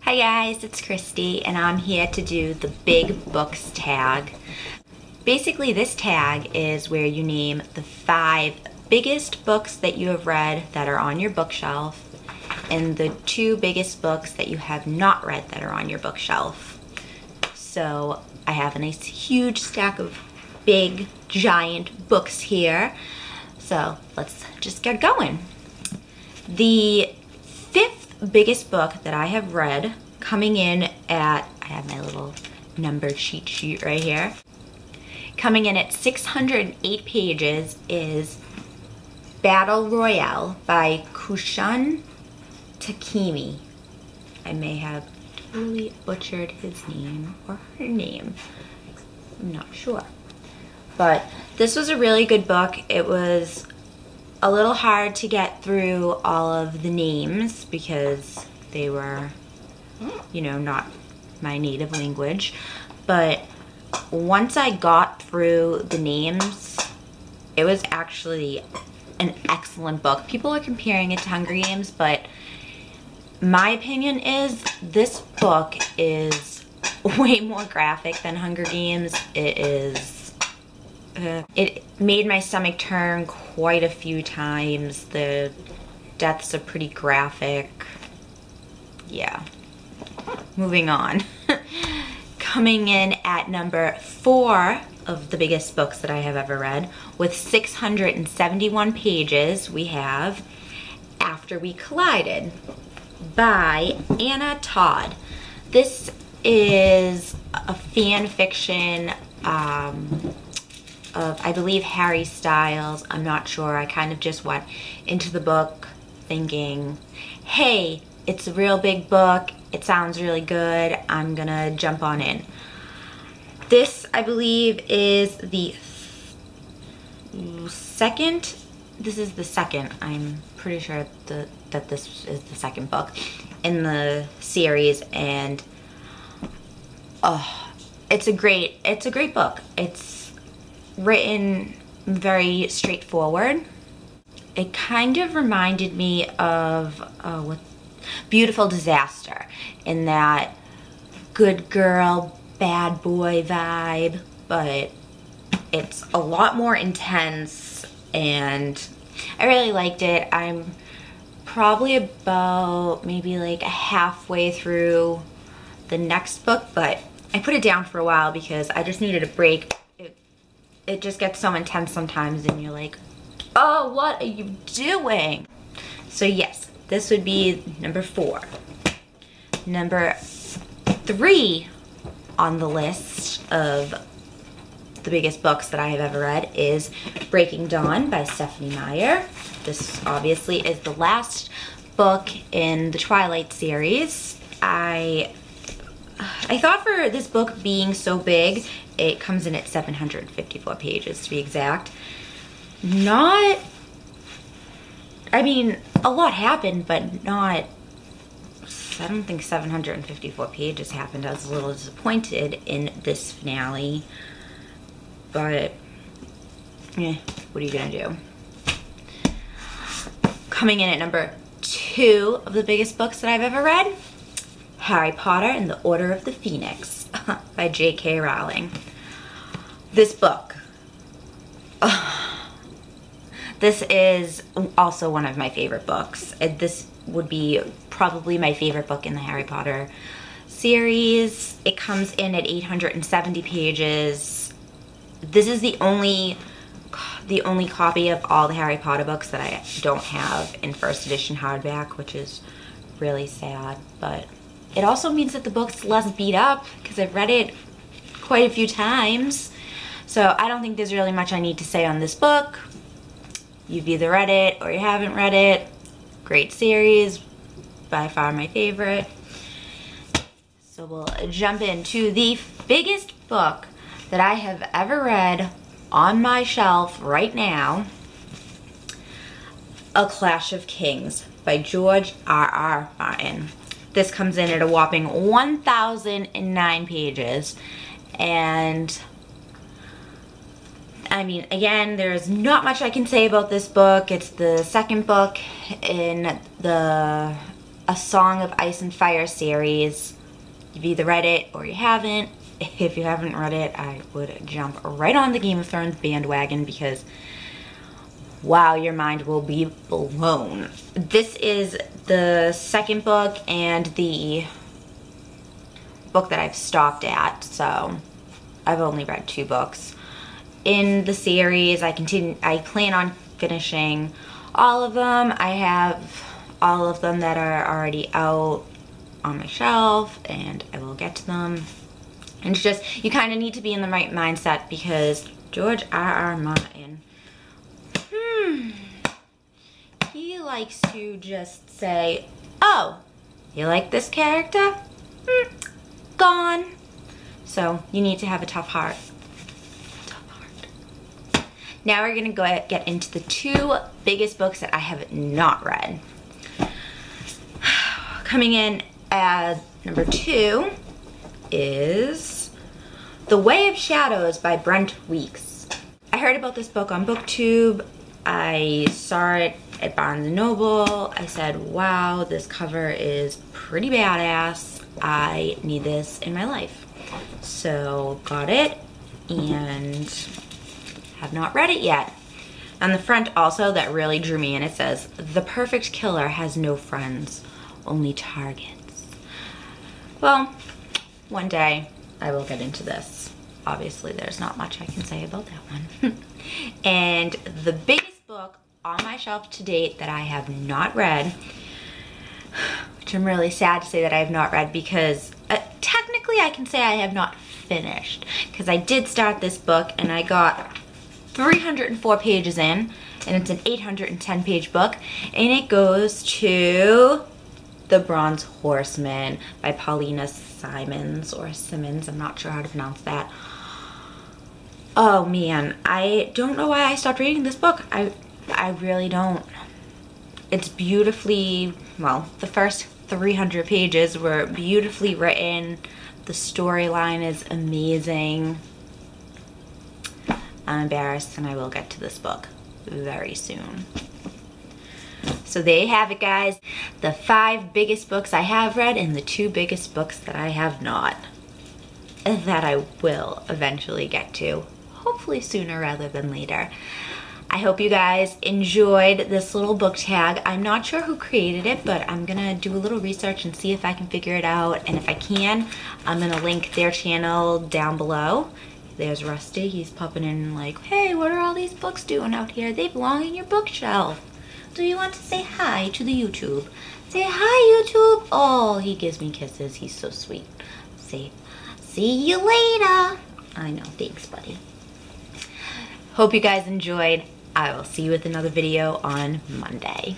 Hi guys, it's Christy and I'm here to do the Big Books tag. Basically this tag is where you name the 5 biggest books that you have read that are on your bookshelf and the 2 biggest books that you have not read that are on your bookshelf. So I have a nice huge stack of big giant books here. So let's just get going. The 5th biggest book that I have read, coming in at, I have my little number cheat sheet right here, coming in at 608 pages, is Battle Royale by Kushan Takemi. I may have totally butchered his name or her name, I'm not sure. But this was a really good book. It was a little hard to get through all of the names because they were, you know, not my native language. But once I got through the names, it was actually an excellent book. People are comparing it to Hunger Games, but my opinion is this book is way more graphic than Hunger Games. It made my stomach turn quite a few times. The deaths are pretty graphic. Yeah. Moving on. Coming in at number 4 of the biggest books that I have ever read, with 671 pages, we have After We Collided by Anna Todd. This is a fan fiction of, I believe, Harry Styles. I'm not sure. I kind of just went into the book thinking, hey, it's a real big book. It sounds really good. I'm gonna jump on in. This, I believe, is the second. This is the second. I'm pretty sure that this is the second book in the series, and it's a great book. It's written very straightforward. It kind of reminded me of what Beautiful Disaster, in that good girl, bad boy vibe, but it's a lot more intense and I really liked it. I'm probably about maybe like halfway through the next book, but I put it down for a while because I just needed a break. It just gets so intense sometimes and you're like, oh, what are you doing? So yes, this would be number 4. Number 3 on the list of the biggest books that I have ever read is Breaking Dawn by Stephenie Meyer. This obviously is the last book in the Twilight series. I thought for this book being so big, it comes in at 754 pages to be exact. I mean, a lot happened, but not, I don't think 754 pages happened. I was a little disappointed in this finale, but what are you gonna do? Coming in at number 2 of the biggest books that I've ever read, Harry Potter and the Order of the Phoenix by J.K. Rowling. This book, this is also one of my favorite books. This would be probably my favorite book in the Harry Potter series. It comes in at 870 pages. This is the only copy of all the Harry Potter books that I don't have in first edition hardback, which is really sad, but it also means that the book's less beat up because I've read it quite a few times. So I don't think there's really much I need to say on this book. You've either read it or you haven't read it. Great series, by far my favorite. So we'll jump into the biggest book that I have ever read on my shelf right now, A Clash of Kings by George R.R. Martin. This comes in at a whopping 1,009 pages, and I mean, again, there's not much I can say about this book. It's the second book in the A Song of Ice and Fire series. You've either read it or you haven't. If you haven't read it, I would jump right on the Game of Thrones bandwagon because, wow, your mind will be blown. This is the second book and the book that I've stopped at, so I've only read 2 books. In the series, I plan on finishing all of them. I have all of them that are already out on my shelf, and I will get to them. And it's just, you kind of need to be in the right mindset because George R.R. Martin, he likes to just say, oh, you like this character? Gone. So you need to have a tough heart. Now we're gonna get into the 2 biggest books that I have not read. Coming in at number 2 is The Way of Shadows by Brent Weeks. I heard about this book on BookTube. I saw it at Barnes & Noble. I said, wow, this cover is pretty badass. I need this in my life. So got it and have not read it yet. On the front also, that really drew me in, it says, the perfect killer has no friends, only targets. Well, one day I will get into this. Obviously there's not much I can say about that one. And the biggest book on my shelf to date that I have not read, which I'm really sad to say that I have not read because technically I can say I have not finished, because I did start this book and I got 304 pages in, and it's an 810 page book, and it goes to The Bronze Horseman by Paulina Simons, or Simmons, I'm not sure how to pronounce that. Oh man, I don't know why I stopped reading this book. I really don't. It's beautifully, well, the first 300 pages were beautifully written. The storyline is amazing. I'm embarrassed, and I will get to this book very soon. So there you have it, guys. The 5 biggest books I have read and the 2 biggest books that I have not. That I will eventually get to. Hopefully sooner rather than later. I hope you guys enjoyed this little book tag. I'm not sure who created it, but I'm gonna do a little research and see if I can figure it out. And if I can, I'm gonna link their channel down below. There's Rusty, he's popping in like, hey, what are all these books doing out here? They belong in your bookshelf. Do you want to say hi to the YouTube? Say hi, YouTube. Oh, he gives me kisses, he's so sweet. Say, see you later. I know, thanks, buddy. Hope you guys enjoyed. I will see you with another video on Monday.